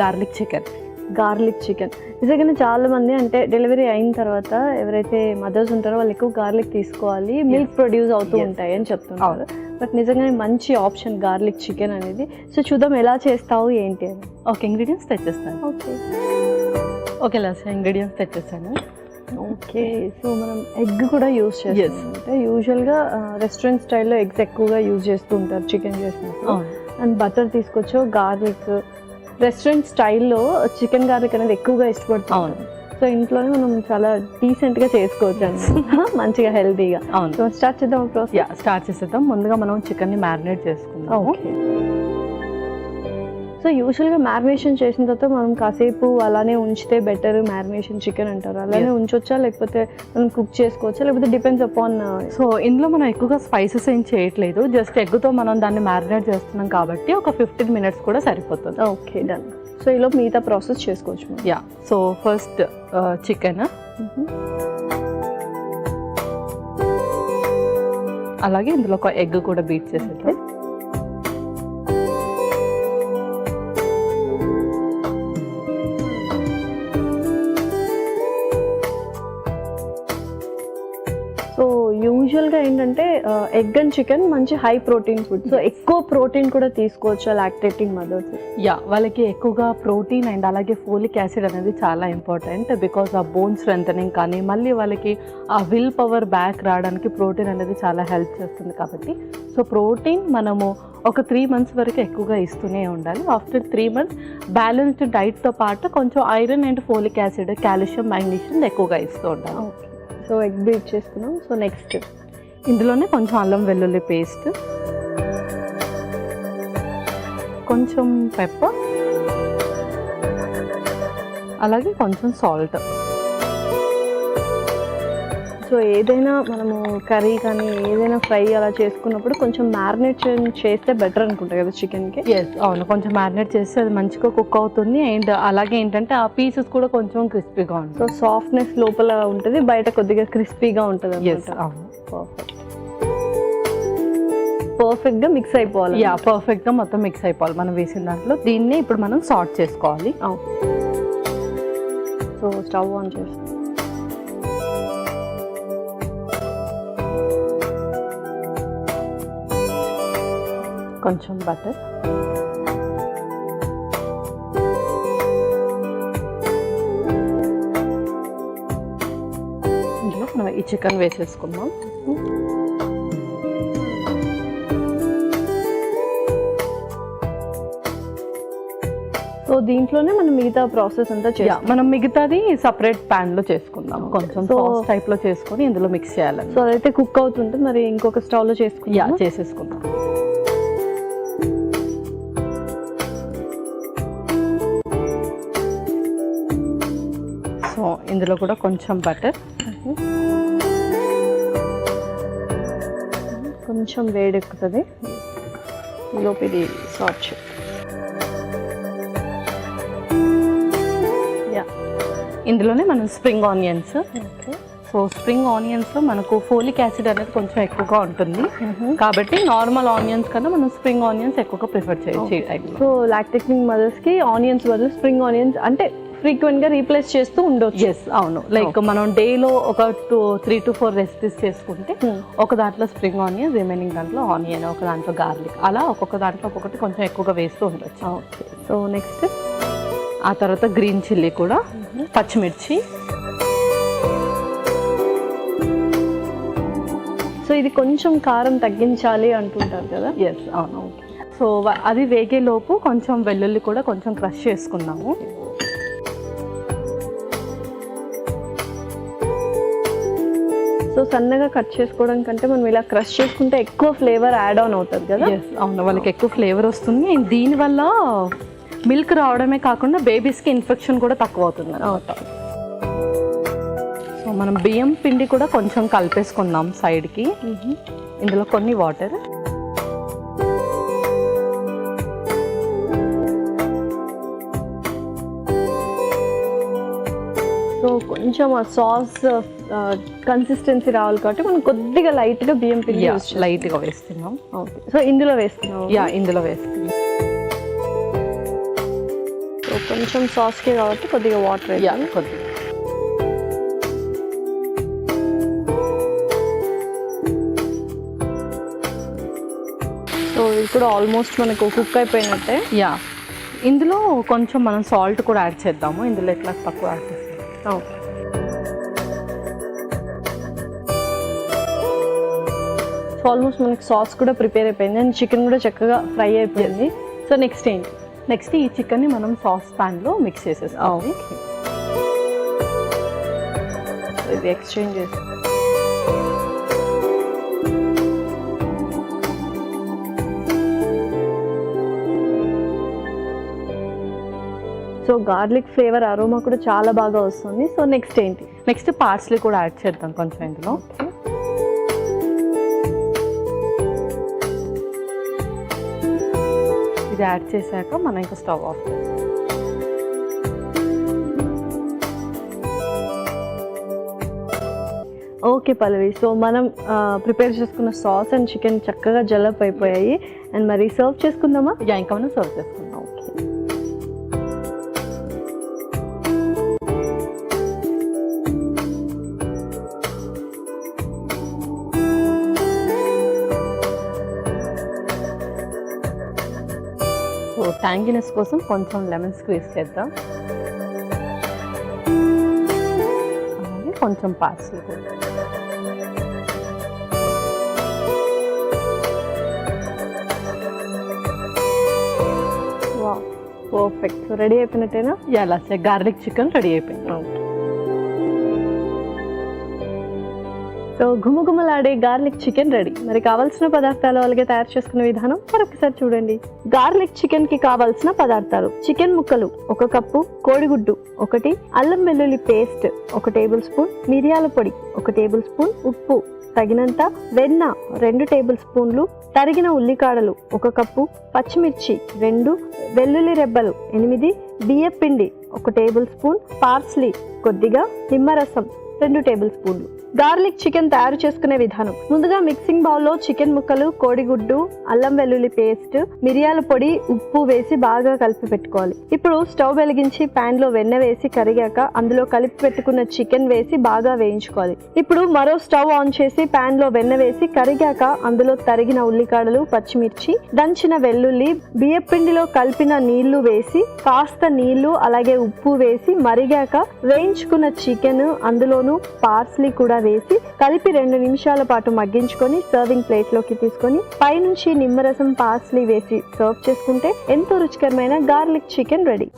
Garlic chicken నిజంగానే చాలా మంది అంటే డెలివరీ అయిన తర్వాత ఎవరైతే మదర్స్ ఉంటారో వాళ్ళు ఎక్కువ గార్లిక్ తీసుకోవాలి, మిల్క్ ప్రొడ్యూస్ అవుతూ ఉంటాయి అని చెప్తున్నారు. బట్ నిజంగానే మంచి ఆప్షన్ గార్లిక్ చికెన్ అనేది. సో చూద్దాం ఎలా చేస్తావు ఏంటి అని. ఓకే, ఇంగ్రీడియంట్స్ తెచ్చేస్తాను. ఓకే లాస్ట్ ఇంగ్రీడియంట్స్ తెచ్చేస్తాను. ఓకే, సో మనం ఎగ్ కూడా యూజ్ చేస్తాం. అంటే యూజువల్గా రెస్టారెంట్ స్టైల్లో ఎగ్స్ ఎక్కువగా యూజ్ చేస్తూ ఉంటారు చికెన్ చేసినప్పుడు. అండ్ బటర్ తీసుకొచ్చు, గార్లిక్ రెస్టారెంట్ స్టైల్లో చికెన్ గార్లిక్ అనేది ఎక్కువగా ఇష్టపడుతాం. సో ఇంట్లోనే మనం చాలా డీసెంట్గా చేసుకోవచ్చు అండి, మంచిగా హెల్తీగా. సో స్టార్ట్ చేద్దాం ప్రాసెస్. స్టార్ట్ చేసేద్దాం. ముందుగా మనం చికెన్ని మ్యారినేట్ చేసుకుందాం. ఓకే, సో యూజువల్గా మ్యారినేషన్ చేసిన తర్వాత మనం కాసేపు అలానే ఉంచితే బెటర్. మ్యారినేషన్ చికెన్ అంటారు, అలానే ఉంచొచ్చా లేకపోతే మనం కుక్ చేసుకోవచ్చా, లేకపోతే డిపెండ్స్ అపాన్. సో ఇందులో మనం ఎక్కువగా స్పైసెస్ ఏం చేయట్లేదు, జస్ట్ ఎగ్తో మనం దాన్ని మ్యారినేట్ చేస్తున్నాం కాబట్టి ఒక 15 minutes కూడా సరిపోతుంది. Okay, done. సో ఇలా మిగతా ప్రాసెస్ చేసుకోవచ్చు. సో ఫస్ట్ చికెన్, అలాగే ఇందులో ఒక ఎగ్ కూడా బీట్ చేసేది. సో యూజువల్గా ఏంటంటే ఎగ్ అండ్ చికెన్ మంచి హై ప్రోటీన్ ఫుడ్. సో ఎక్కువ ప్రోటీన్ కూడా తీసుకోవచ్చు లాక్టేటింగ్ మదర్స్. వాళ్ళకి ఎక్కువగా ప్రోటీన్ అండ్ అలాగే ఫోలిక్ యాసిడ్ అనేది చాలా ఇంపార్టెంట్. బికాస్ ఆ బోన్ స్ట్రెంథనింగ్ కానీ మళ్ళీ వాళ్ళకి ఆ విల్ పవర్ బ్యాక్ రావడానికి ప్రోటీన్ అనేది చాలా హెల్ప్ చేస్తుంది కాబట్టి సో ప్రోటీన్ మనము ఒక 3 months వరకు ఎక్కువగా ఇస్తూనే ఉండాలి. ఆఫ్టర్ 3 months బ్యాలెన్స్డ్ డైట్తో పాటు కొంచెం iron and folic acid, calcium, magnesium ఎక్కువగా ఇస్తూ ఉండాలి. సో ఎగ్ బీట్ చేసుకున్నాం. సో నెక్స్ట్ ఇందులోనే కొంచెం అల్లం వెల్లుల్లి పేస్ట్, కొంచెం పెప్పర్, అలాగే కొంచెం సాల్ట్. సో ఏదైనా మనము కర్రీ కానీ ఏదైనా ఫ్రై అలా చేసుకున్నప్పుడు కొంచెం మ్యారినేషన్ చేస్తే బెటర్ అనుకుంటా కదా చికెన్కి. అవును, కొంచెం మ్యారినేట్ చేస్తే అది మంచిగా కుక్ అవుతుంది. అండ్ అలాగే ఏంటంటే ఆ పీసెస్ కూడా కొంచెం క్రిస్పీగా ఉంటుంది. సో సాఫ్ట్నెస్ లోపల ఉంటుంది, బయట కొద్దిగా క్రిస్పీగా ఉంటుంది. పర్ఫెక్ట్గా మిక్స్ అయిపోవాలి. పర్ఫెక్ట్గా మొత్తం మిక్స్ అయిపోవాలి మనం వేసిన దాంట్లో. దీన్ని ఇప్పుడు మనం సార్ట్ చేసుకోవాలి. సో స్టవ్ ఆన్ చేస్తాం. కొంచెం బటర్, ఇందులో మనం ఈ చికెన్ వేసేసుకుందాం. సో దీంట్లోనే మనం మిగతా ప్రాసెస్ అంతా మనం మిగతాది సపరేట్ ప్యాన్ లో చేసుకుందాం. కొంచెం సాస్ టైప్ లో చేసుకొని ఇందులో మిక్స్ చేయాలి. సో అదైతే కుక్ అవుతుంది, మరి ఇంకొక స్టవ్ లో చేసేసుకుందాం. సో ఇందులో కూడా కొంచెం బటర్, కొంచెం వేడెక్కుతుంది లోపు ఇది సార్ట్. ఇందులోనే మనం స్ప్రింగ్ ఆనియన్స్. సో స్ప్రింగ్ ఆనియన్స్లో మనకు ఫోలిక్ యాసిడ్ అనేది కొంచెం ఎక్కువగా ఉంటుంది కాబట్టి నార్మల్ ఆనియన్స్ కన్నా మనం స్ప్రింగ్ ఆనియన్స్ ఎక్కువగా ప్రిఫర్ చేయొచ్చు ఈ టైంలో. సో లాక్టేటింగ్ మదర్స్కి ఆనియన్స్ బదులు స్ప్రింగ్ ఆనియన్స్ అంటే ఫ్రీక్వెంట్గా రీప్లేస్ చేస్తూ ఉండొచ్చు. అవును, లైక్ మనం డేలో ఒక 3 to 4 రెసిపీస్ చేసుకుంటే ఒక దాంట్లో స్ప్రింగ్ ఆనియన్, రిమైనింగ్ దాంట్లో ఆనియన్, ఒక దాంట్లో గార్లిక్, అలా ఒక్కొక్క దాంట్లో ఒక్కొక్కటి కొంచెం ఎక్కువగా వేస్తూ ఉండొచ్చు. ఓకే, సో నెక్స్ట్ ఆ తర్వాత గ్రీన్ చిల్లీ కూడా, పచ్చిమిర్చి. సో ఇది కొంచెం కారం తగ్గించాలి అంటుంటారు కదా. అవును. సో అది వేగేలోపు కొంచెం వెల్లుల్లి కూడా కొంచెం క్రష్ చేసుకుందాము. సో సన్నగా కట్ చేసుకోవడం కంటే మనం ఇలా క్రష్ చేసుకుంటే ఎక్కువ ఫ్లేవర్ యాడ్ ఆన్ అవుతుంది కదా. అవును, వాళ్ళకి ఎక్కువ ఫ్లేవర్ వస్తుంది. అండ్ దీనివల్ల మిల్క్ రావడమే కాకుండా బేబీస్కి ఇన్ఫెక్షన్ కూడా తక్కువ అవుతుంది అన్నమాట. సో మనం బియ్యం పిండి కూడా కొంచెం కలిపేసుకుందాం సైడ్కి. ఇందులో కొన్ని వాటర్, సో కొంచెం ఆ సాస్ కన్సిస్టెన్సీ రావాలి కాబట్టి మనం కొద్దిగా లైట్గా బియ్యం పిండి లైట్గా వేస్తున్నాం. ఓకే, సో ఇందులో వేస్తున్నాం. ఇందులో వేస్తున్నాం. కొంచెం సాస్కి కాబట్టి కొద్దిగా వాటర్ యా కొద్దిగా. సో ఇది కూడా ఆల్మోస్ట్ మనకు కుక్ అయిపోయినట్టే. యా, ఇందులో కొంచెం మనం సాల్ట్ కూడా యాడ్ చేద్దాము. ఇందులో ఎట్లా తక్కువ యాడ్ చేస్తాం. ఓకే. సో ఆల్మోస్ట్ మనకి సాస్ కూడా ప్రిపేర్ అయిపోయింది అండ్ చికెన్ కూడా చక్కగా ఫ్రై అయిపోయింది. సో నెక్స్ట్ ఏంటి? నెక్స్ట్ ఈ చికెన్ని మనం సాస్ ప్యాన్లో మిక్స్ చేసేస్తాం. ఇది ఎక్స్చేంజ్ చేసి సో గార్లిక్ ఫ్లేవర్ అరోమా కూడా చాలా బాగా వస్తుంది. సో నెక్స్ట్ ఏంటి? నెక్స్ట్ పార్స్లీ కూడా యాడ్ చేద్దాం కొంచెం ఇందులో. ఇది యాడ్ చేశాక మనం ఇంకా స్టవ్ ఆఫ్ చేస్తాం. ఓకే పల్లవి, సో మనం ప్రిపేర్ చేసుకున్న సాస్ అండ్ చికెన్ చక్కగా జలప్ అయిపోయాయి అండ్ మరి సర్వ్ చేసుకుందామా? యా, ఇంకా మనం సర్వ్ చేసుకుందాం. ఓకే. సో ట్యాంగినెస్ కోసం కొంచెం లెమన్ స్క్వీజ్ చేద్దాం. అలాగే కొంచెం పార్స్లీ కూడా. వా, పర్ఫెక్ట్. సో రెడీ అయిపోయినట్టేనా? Yeah, last garlic chicken ready అయిపోయింది. సో గుమగుమలాడే గార్లిక్ చికెన్ రెడీ. మరి కావాల్సిన పదార్థాలు అలాగే తయారు చేసుకునే విధానం మరొకసారి చూడండి. గార్లిక్ చికెన్ కి కావాల్సిన పదార్థాలు: చికెన్ ముక్కలు 1 కప్పు, కోడిగుడ్డు 1, అల్లం వెల్లుల్లి పేస్ట్ 1 టేబుల్ స్పూన్, మిరియాల పొడి 1 టేబుల్ స్పూన్, ఉప్పు తగినంత, వెన్న 2 టేబుల్ స్పూన్లు, తరిగిన ఉల్లికాడలు 1 కప్పు, పచ్చిమిర్చి 2, వెల్లుల్లి రెబ్బలు 8, బియ్యపిండి 1 టేబుల్ స్పూన్, పార్స్లీ కొద్దిగా, నిమ్మరసం 2 టేబుల్ స్పూన్లు. గార్లిక్ చికెన్ తయారు చేసుకునే విధానం: ముందుగా మిక్సింగ్ బౌల్లో చికెన్ ముక్కలు, కోడిగుడ్డు, అల్లం వెల్లుల్లి పేస్ట్, మిరియాల పొడి, ఉప్పు వేసి బాగా కలిపి పెట్టుకోవాలి. ఇప్పుడు స్టవ్ వెలిగించి ప్యాన్ లో వెన్న వేసి కరిగాక అందులో కలిపి పెట్టుకున్న చికెన్ వేసి బాగా వేయించుకోవాలి. ఇప్పుడు మరో స్టవ్ ఆన్ చేసి ప్యాన్ లో వెన్న వేసి కరిగాక అందులో తరిగిన ఉల్లికాడలు, పచ్చిమిర్చి, దంచిన వెల్లుల్లి, బియ్యపిండిలో కలిపిన నీళ్లు వేసి కాస్త నీళ్లు అలాగే ఉప్పు వేసి మరిగాక వేయించుకున్న చికెన్ అందులోను పార్స్లీ కూడా వేసి కలిపి 2 నిమిషాల పాటు మగ్గించుకొని సర్వింగ్ ప్లేట్ లోకి తీసుకొని పైనుంచి నిమ్మరసం, పార్స్లీ వేసి సర్వ్ చేసుకుంటే ఎంతో రుచికరమైన గార్లిక్ చికెన్ రెడీ.